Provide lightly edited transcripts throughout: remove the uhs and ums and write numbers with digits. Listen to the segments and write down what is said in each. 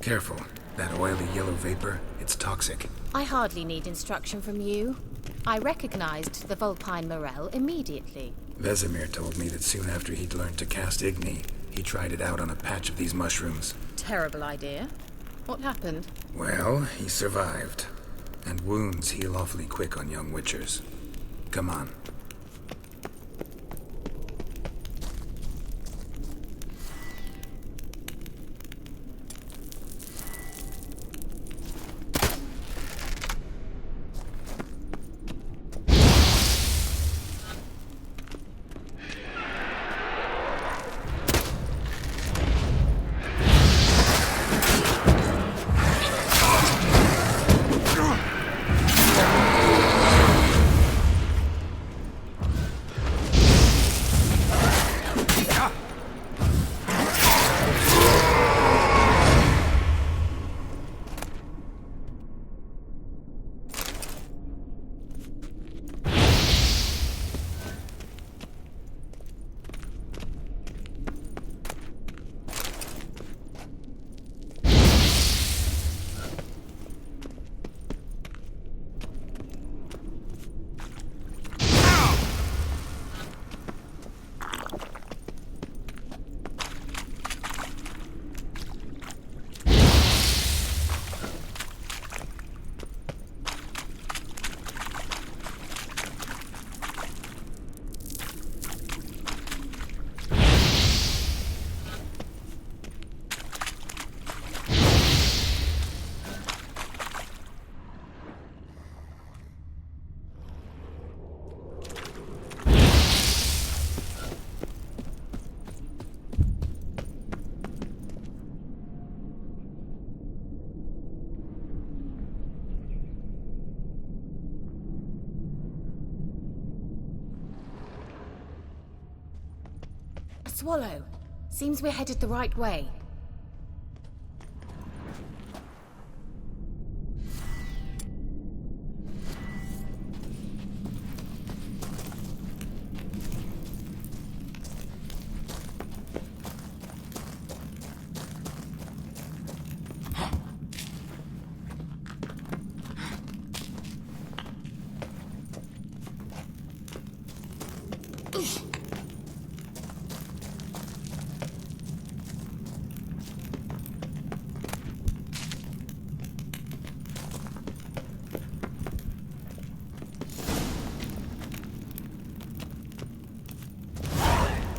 Careful. That oily yellow vapor, it's toxic. I hardly need instruction from you. I recognized the vulpine morel immediately. Vesemir told me that soon after he'd learned to cast Igni, he tried it out on a patch of these mushrooms. Terrible idea. What happened? Well, he survived. And wounds heal awfully quick on young witchers. Come on. Swallow. Seems we're headed the right way.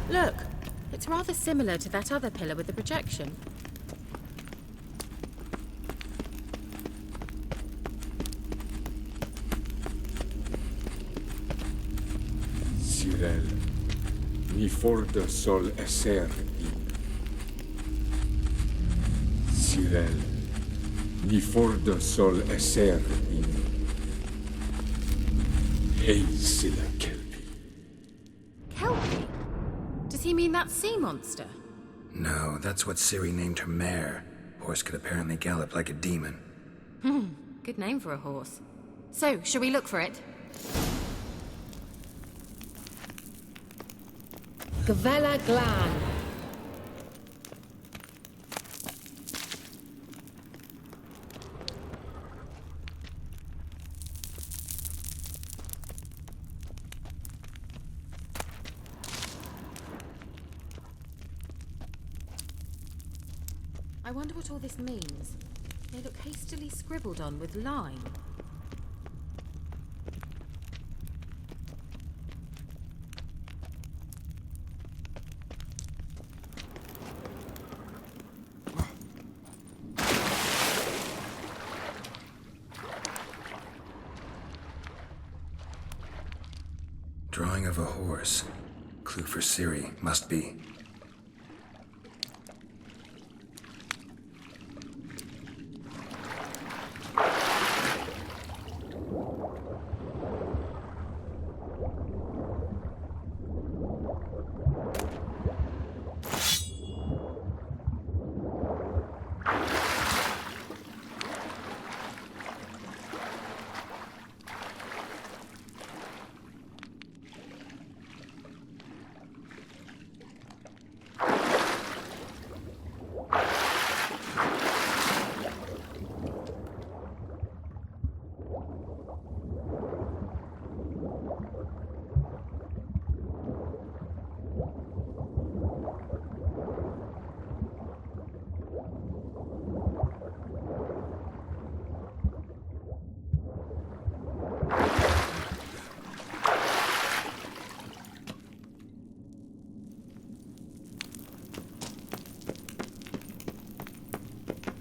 Look, it's rather similar to that other pillar with the projection. Cyril, ni forte sol esser in. Cyril, ni forte sol esser in. Hey, silla kelpi. Kelpie? Does he mean that sea monster? No, that's what Ciri named her mare. Horse could apparently gallop like a demon. Good name for a horse. So, shall we look for it? Gvella Glan. I wonder what all this means. They look hastily scribbled on with lime. Drawing of a horse. Clue for Ciri, must be.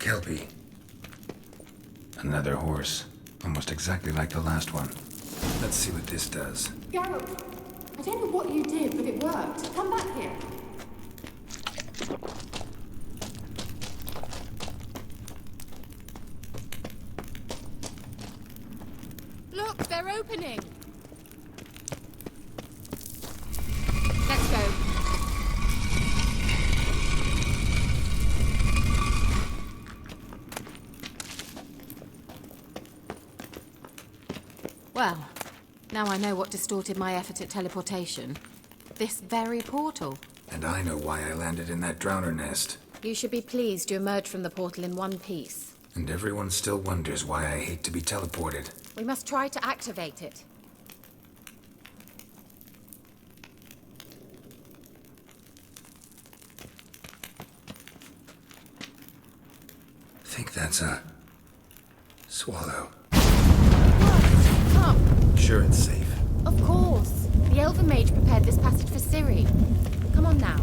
Kelpie. Another horse. Almost exactly like the last one. Let's see what this does. Geralt, I don't know what you did, but it worked. Come back here. Look, they're opening! Let's go. Well, now I know what distorted my effort at teleportation. This very portal. And I know why I landed in that drowner nest. You should be pleased you emerged from the portal in one piece. And everyone still wonders why I hate to be teleported. We must try to activate it. Think that's a... swallow. Come! Sure it's safe. Of course. The Elven Mage prepared this passage for Ciri. Come on now.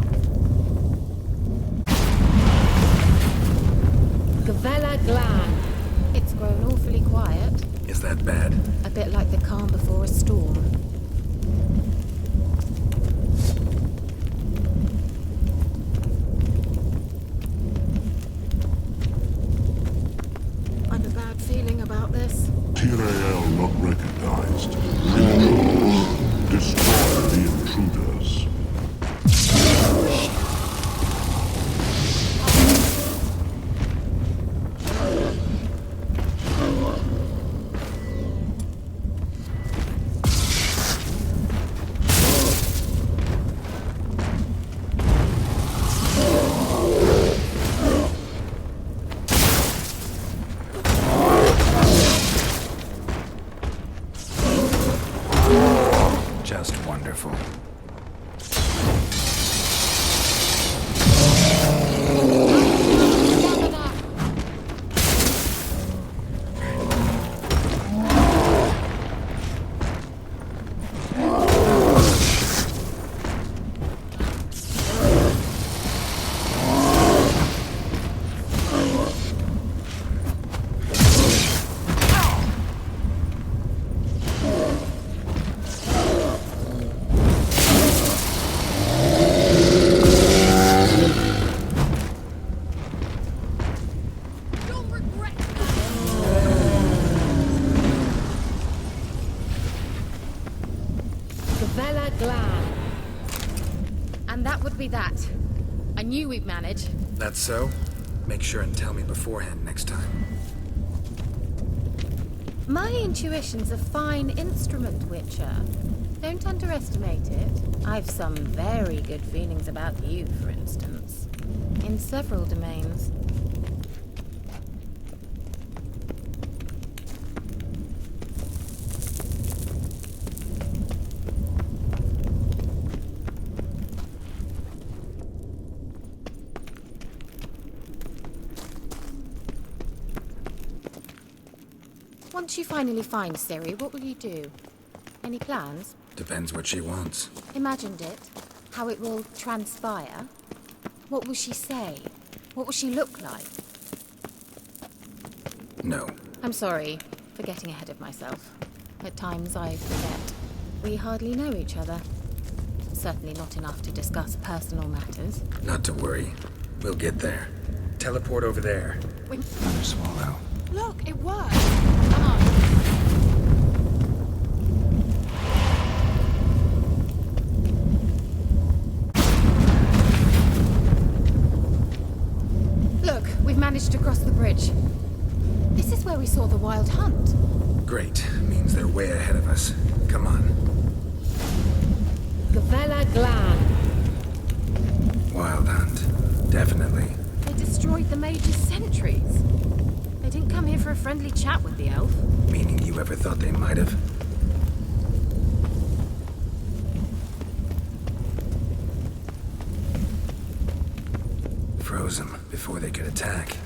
Gavella Glan. It's grown awfully quiet. Is that bad? A bit like the calm before a storm. I've a bad feeling about this. Tyrael not recognized. Destroy the intruders. Just wonderful. Gavella Glan. And that would be that. I knew we'd manage. That's so? Make sure and tell me beforehand next time. My intuition's a fine instrument, Witcher. Don't underestimate it. I've some very good feelings about you, for instance. In several domains. Once you finally find Ciri, what will you do? Any plans? Depends what she wants. Imagined it. How it will transpire. What will she say? What will she look like? No. I'm sorry for getting ahead of myself. At times I forget. We hardly know each other. Certainly not enough to discuss personal matters. Not to worry. We'll get there. Teleport over there. Another swallow. Look, it worked! Come on. Look, we've managed to cross the bridge. This is where we saw the wild hunt. Great. Means they're way ahead of us. Come on. Gavella Glan. Wild hunt. Definitely. They destroyed the mage's sentries. They didn't come here for a friendly chat with the elf. Meaning you ever thought they might have? Froze them before they could attack.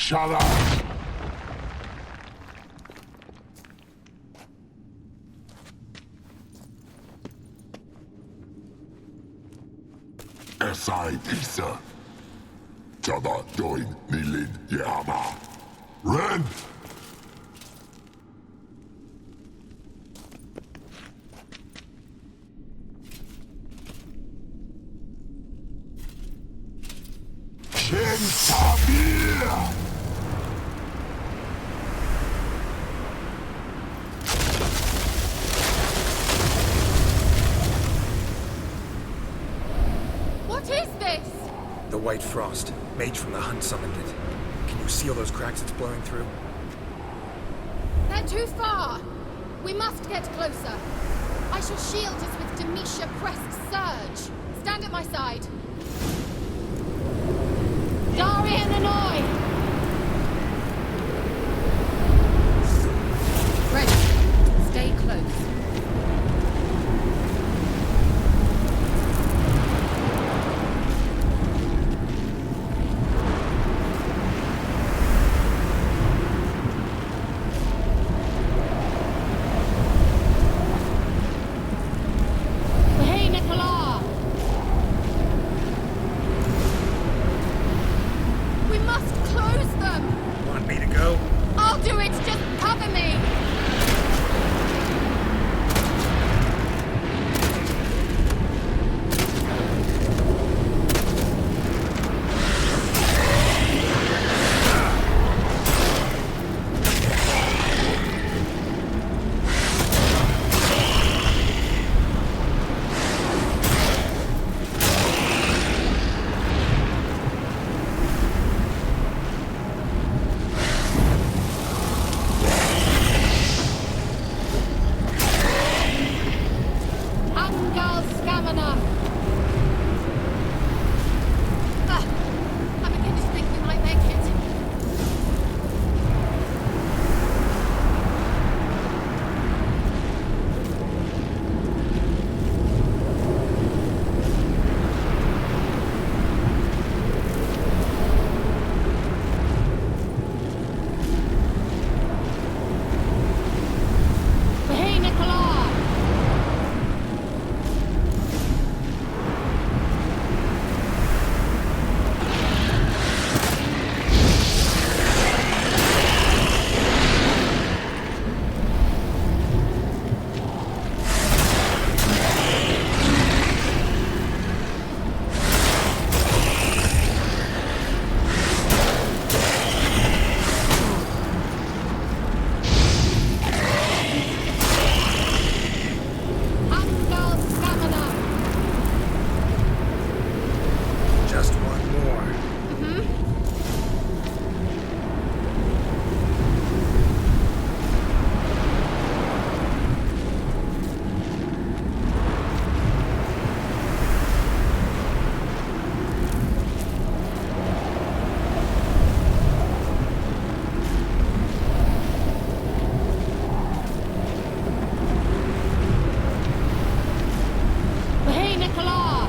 Shut up! Esai Pisa. Chaba doin nilin yama. Ren! Shin Sabir! What is this? The White Frost. Mage from the Hunt summoned it. Can you see all those cracks it's blowing through? They're too far. We must get closer. I shall shield us with Demetia Crest Surge. Stand at my side. Darian Annoy! Ready. Stay close. Hey, Nicola! We must close them! Want me to go? I'll do it! Just cover me! Angal Scamina! I'm beginning to think we might make it. Hey, Nicola! Angal Scamina! Just one more. Hey, Nicola!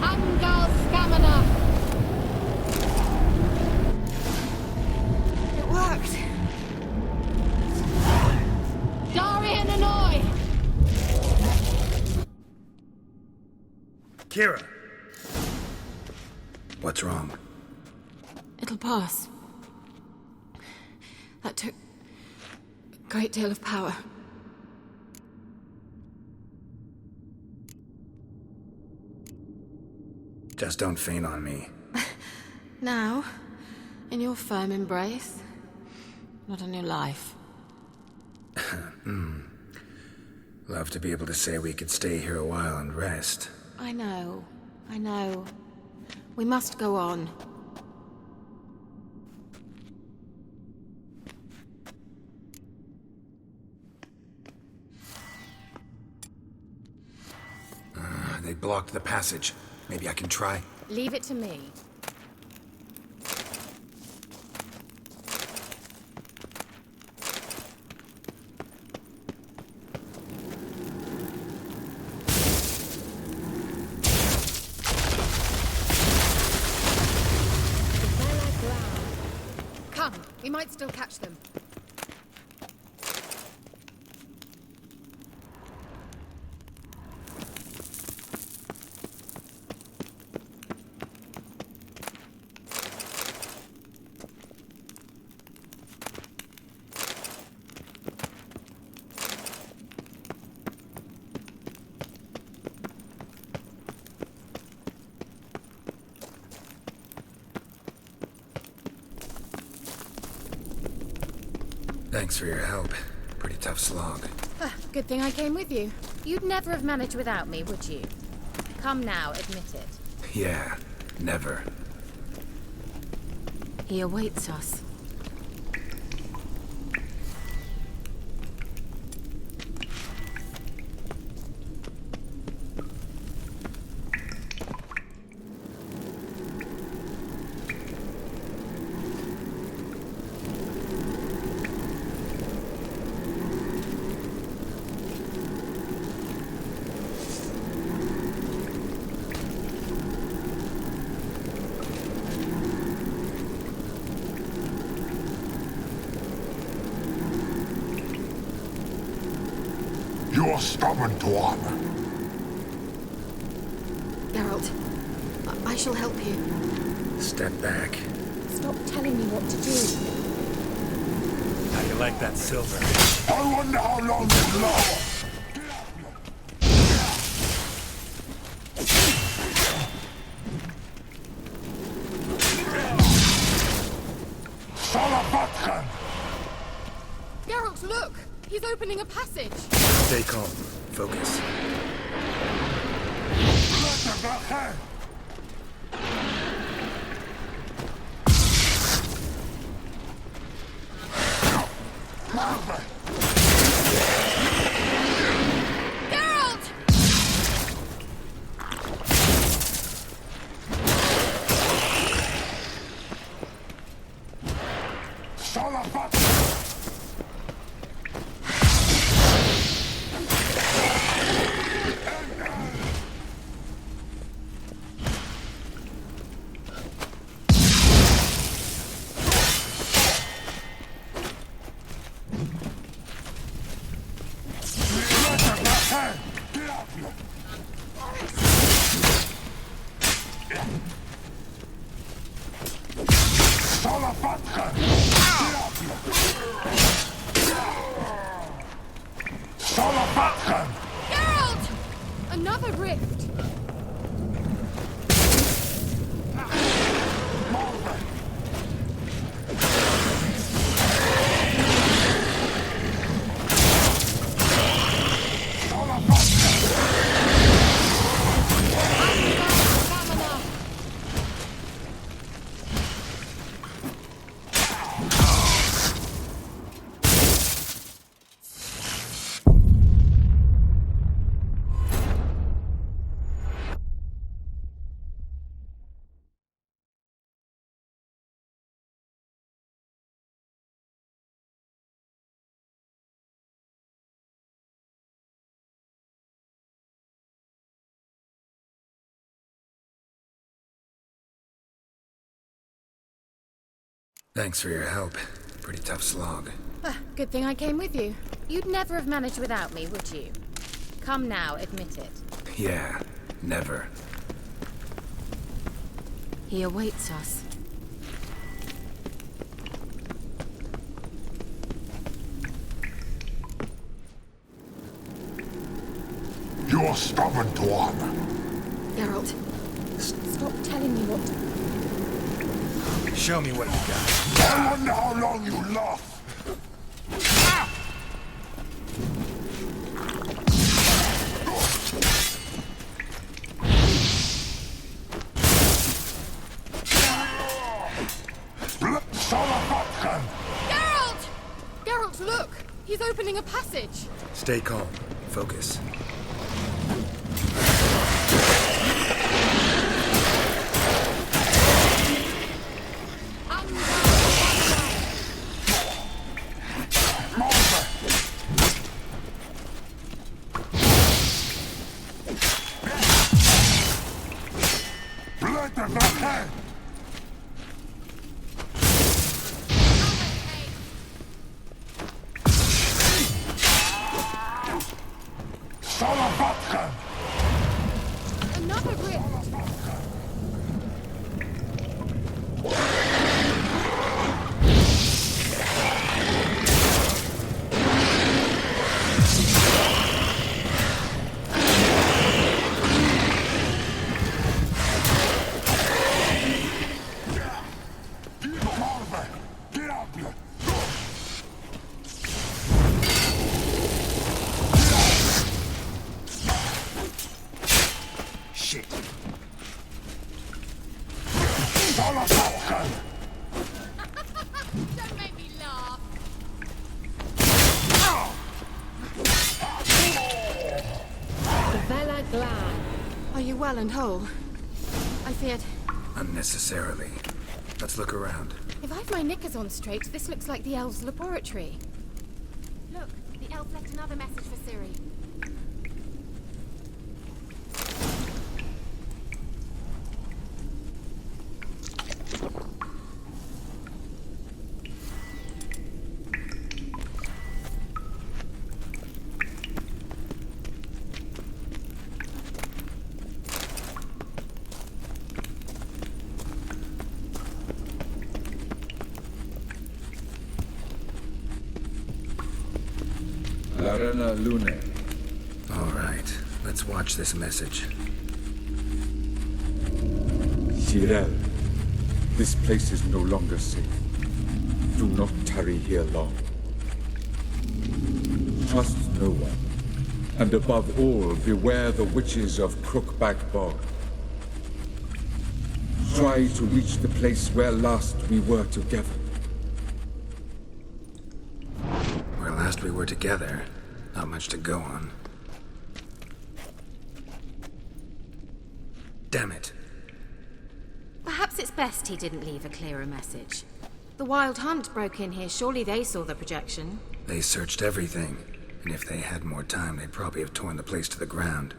Angal Scamina! It worked. Darian Annoy! Kira! What's wrong? It'll pass. That took a great deal of power. Just don't faint on me. Now, in your firm embrace, not on your life. Love to be able to say we could stay here a while and rest. I know. We must go on. They blocked the passage. Maybe I can try? Leave it to me. Come, we might still catch them. Thanks for your help. Pretty tough slog. Good thing I came with you. You'd never have managed without me, would you? Come now, admit it. Yeah, never. He awaits us. You're stubborn, Tuan. Geralt, I shall help you. Step back. Stop telling me what to do. How you like that silver? I wonder how long you last. Salavatkan! Geralt, look! He's opening a passage! Stay calm. Focus. Geralt! Salavatkan! Salavatkan! Salavatkan! Geralt! Another rift! Thanks for your help. Pretty tough slog. Good thing I came with you. You'd never have managed without me, would you? Come now, admit it. Yeah, never. He awaits us. You're stubborn, Tuan. Geralt, Stop telling me what to... Show me what you got. I wonder how long you last. opening a passage! Stay calm. Focus. Blood of the head! Salavatkan! Another rift! Marve! Diable! Shit. Salavatkan! Don't make me laugh! Vela Glan. Are you well and whole? I feared... Unnecessarily. Let's look around. If I've my knickers on straight, this looks like the elves' laboratory. Look, the elf left another message for Ciri. Larena Lune. All right. Let's watch this message. Cyril, this place is no longer safe. Do not tarry here long. Trust no one. And above all, beware the witches of Crookback Bog. Try to reach the place where last we were together. Where last we were together, not much to go on. Damn it. Perhaps it's best he didn't leave a clearer message. The Wild Hunt broke in here. Surely they saw the projection. They searched everything, and if they had more time, they'd probably have torn the place to the ground.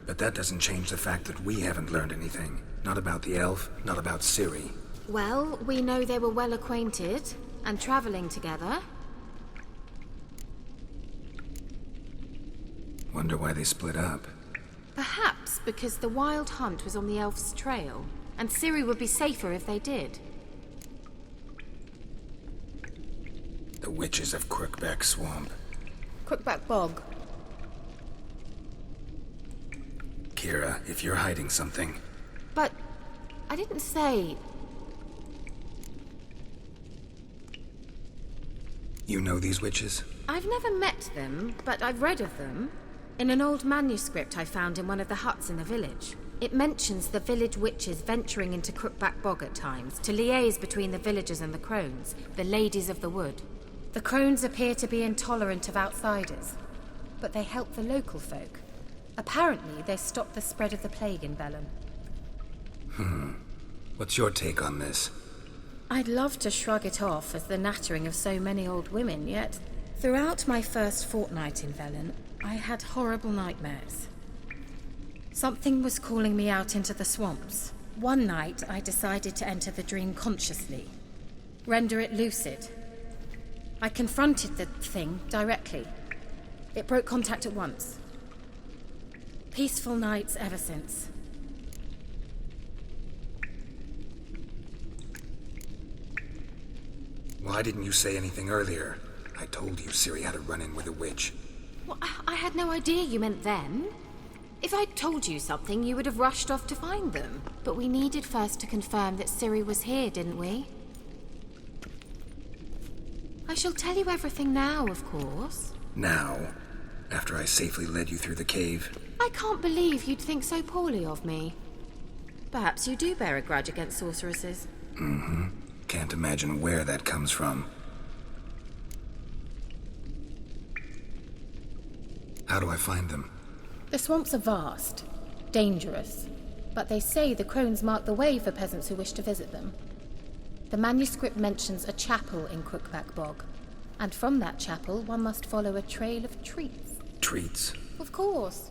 But that doesn't change the fact that we haven't learned anything. Not about the elf, not about Ciri. Well, we know they were well acquainted and traveling together. Wonder why they split up. Perhaps because the Wild Hunt was on the elf's trail, and Ciri would be safer if they did. The witches of Crookback Swamp. Crookback Bog. Kira, if you're hiding something, But I didn't say... you know these witches? I've never met them, but I've read of them. In an old manuscript I found in one of the huts in the village. It mentions the village witches venturing into Crookback Bog at times to liaise between the villagers and the crones, the ladies of the wood. The crones appear to be intolerant of outsiders, but they help the local folk. Apparently, they stopped the spread of the plague in Velen. What's your take on this? I'd love to shrug it off as the nattering of so many old women, yet throughout my first fortnight in Velen, I had horrible nightmares. Something was calling me out into the swamps. One night, I decided to enter the dream consciously, render it lucid. I confronted the thing directly. It broke contact at once. Peaceful nights ever since. Why didn't you say anything earlier? I told you Ciri had a run-in with a witch. Well, I had no idea you meant then. If I'd told you something, you would have rushed off to find them. But we needed first to confirm that Ciri was here, didn't we? I shall tell you everything now, of course. Now, after I safely led you through the cave. I can't believe you'd think so poorly of me. Perhaps you do bear a grudge against sorceresses. Can't imagine where that comes from. How do I find them? The swamps are vast, dangerous, but they say the crones mark the way for peasants who wish to visit them. The manuscript mentions a chapel in Crookback Bog, and from that chapel one must follow a trail of treats. Treats? Of course.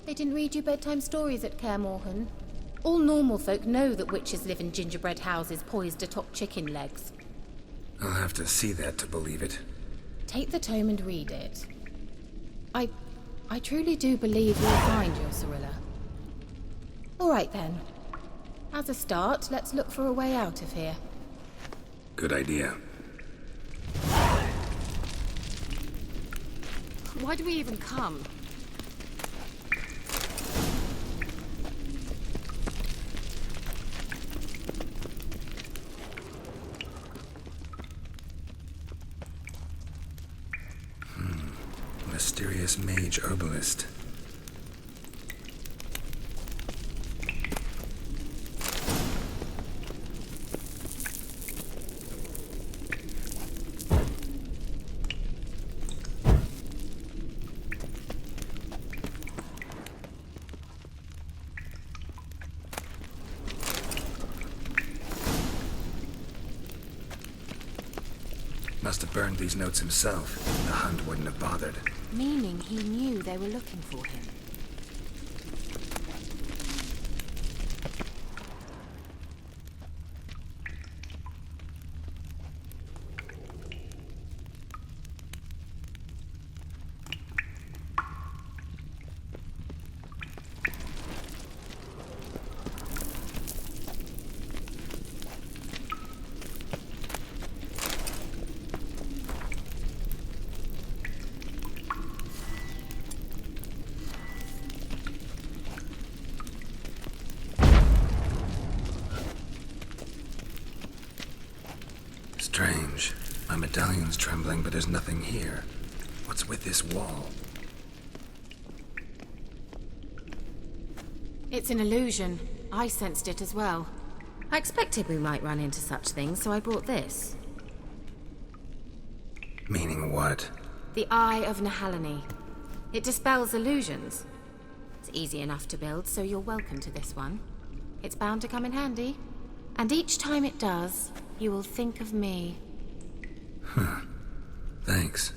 They didn't read you bedtime stories at Kaer Morhen. All normal folk know that witches live in gingerbread houses poised atop chicken legs. I'll have to see that to believe it. Take the tome and read it. I truly do believe you'll find your Cyrilla. All right then. As a start, let's look for a way out of here. Good idea. Why do we even come? Mysterious mage herbalist. Must have burned these notes himself. The hunt wouldn't have bothered. Meaning he knew they were looking for him. Strange. My medallion's trembling, but there's nothing here. What's with this wall? It's an illusion. I sensed it as well. I expected we might run into such things, so I brought this. Meaning what? The Eye of Nehaleni. It dispels illusions. It's easy enough to build, so you're welcome to this one. It's bound to come in handy. And each time it does, you will think of me. Huh. Thanks.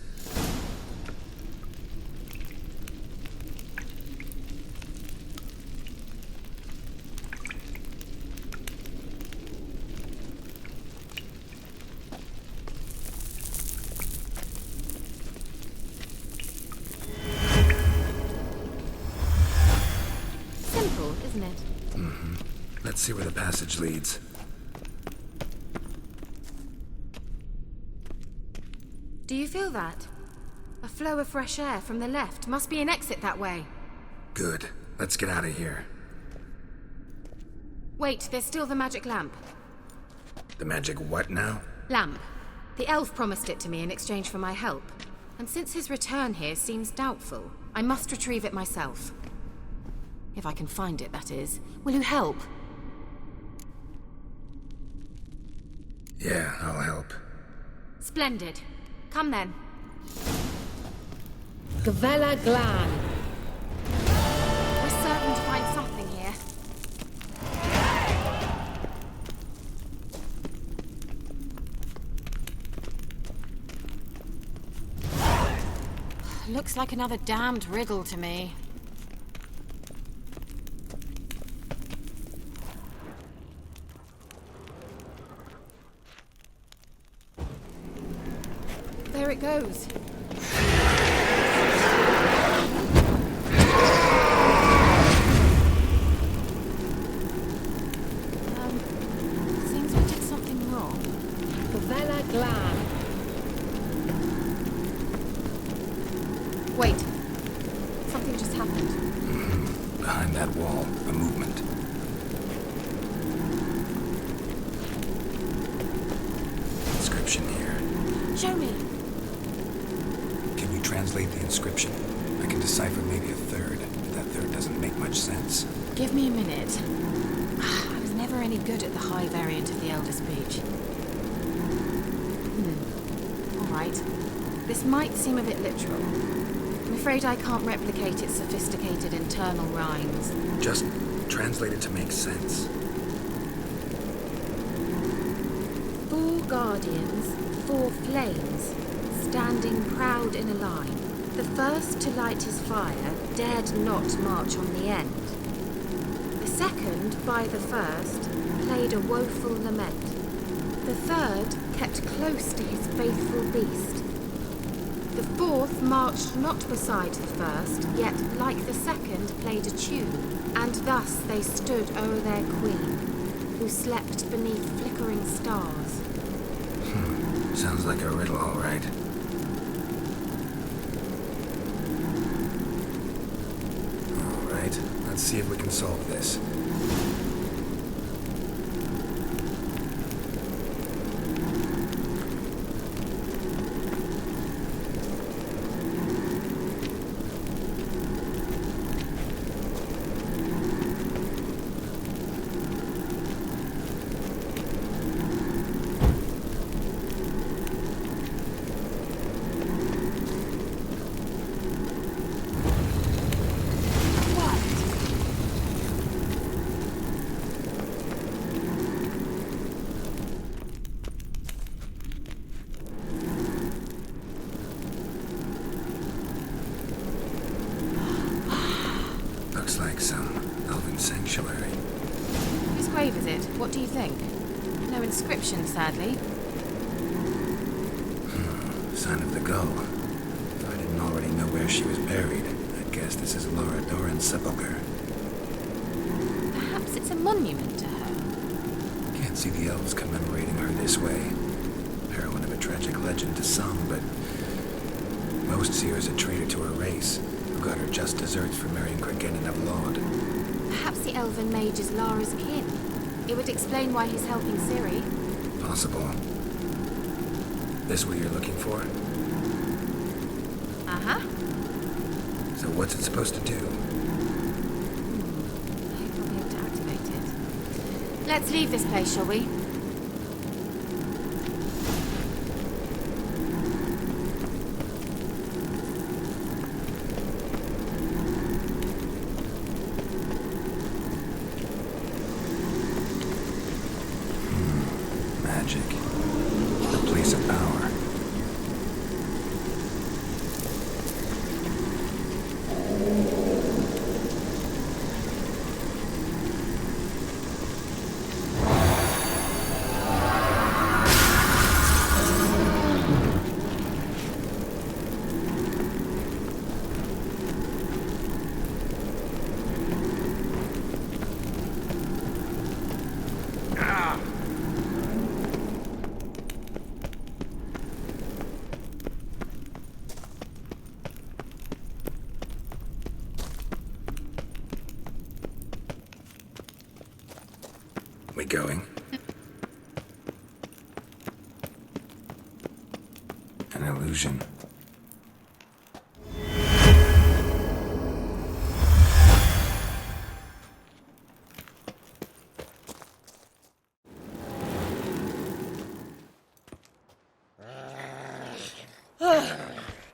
Simple, isn't it? Mm-hmm. Let's see where the passage leads. Do you feel that? A flow of fresh air from the left. Must be an exit that way. Good. Let's get out of here. Wait, there's still the magic lamp. The magic what now? Lamp. The elf promised it to me in exchange for my help. And since his return here seems doubtful, I must retrieve it myself. If I can find it, that is. Will you help? Yeah, I'll help. Splendid. Come then. Gavella Glan. We're certain to find something here. Looks like another damned riddle to me. There it goes. Seems we did something wrong. Gavella Glan. Wait. Something just happened. Behind that wall, a movement. Inscription here. Show me. Can you translate the inscription? I can decipher maybe a third, but that third doesn't make much sense. Give me a minute. I was never any good at the high variant of the Elder Speech. All right. This might seem a bit literal. afraid I can't replicate its sophisticated internal rhymes. Just translate it to make sense. 4 guardians, 4 flames, standing proud in a line. The first to light his fire dared not march on the end. The second, by the first, played a woeful lament. The third kept close to his faithful beast. The fourth marched not beside the first, yet, like the second, played a tune, and thus they stood o'er their queen, who slept beneath flickering stars. Sounds like a riddle, all right. All right, let's see if we can solve this. Looks like some elven sanctuary. Whose grave is it? What do you think? No inscription, sadly. Sign of the gull. If I didn't already know where she was buried, I'd guess this is Laura Doran's sepulchre. Perhaps it's a monument to her. Can't see the elves commemorating her this way. Heroine of a tragic legend to some, but most see her as a traitor to her race, who got her just deserts for marrying Cregennan of Laud. Perhaps the elven mage is Lara's kin. It would explain why he's helping Ciri. Possible. This what you're looking for? Uh-huh. So what's it supposed to do? I hope I'll be able to activate it. Let's leave this place, shall we? Magic. The place of power. We going? An illusion.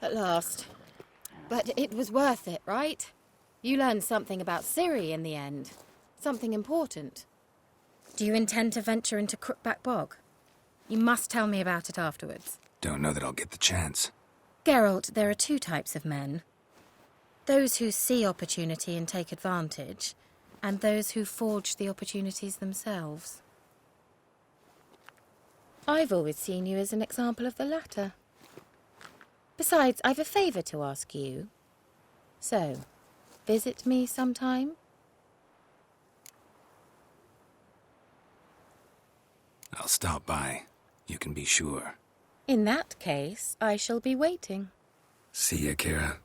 At last. But it was worth it, right? You learned something about Ciri in the end. Something important. Do you intend to venture into Crookback Bog? You must tell me about it afterwards. Don't know that I'll get the chance. Geralt, there are 2 types of men. Those who see opportunity and take advantage, and those who forge the opportunities themselves. I've always seen you as an example of the latter. Besides, I've a favour to ask you. So, visit me sometime? I'll stop by. You can be sure. In that case, I shall be waiting. See ya, Kira.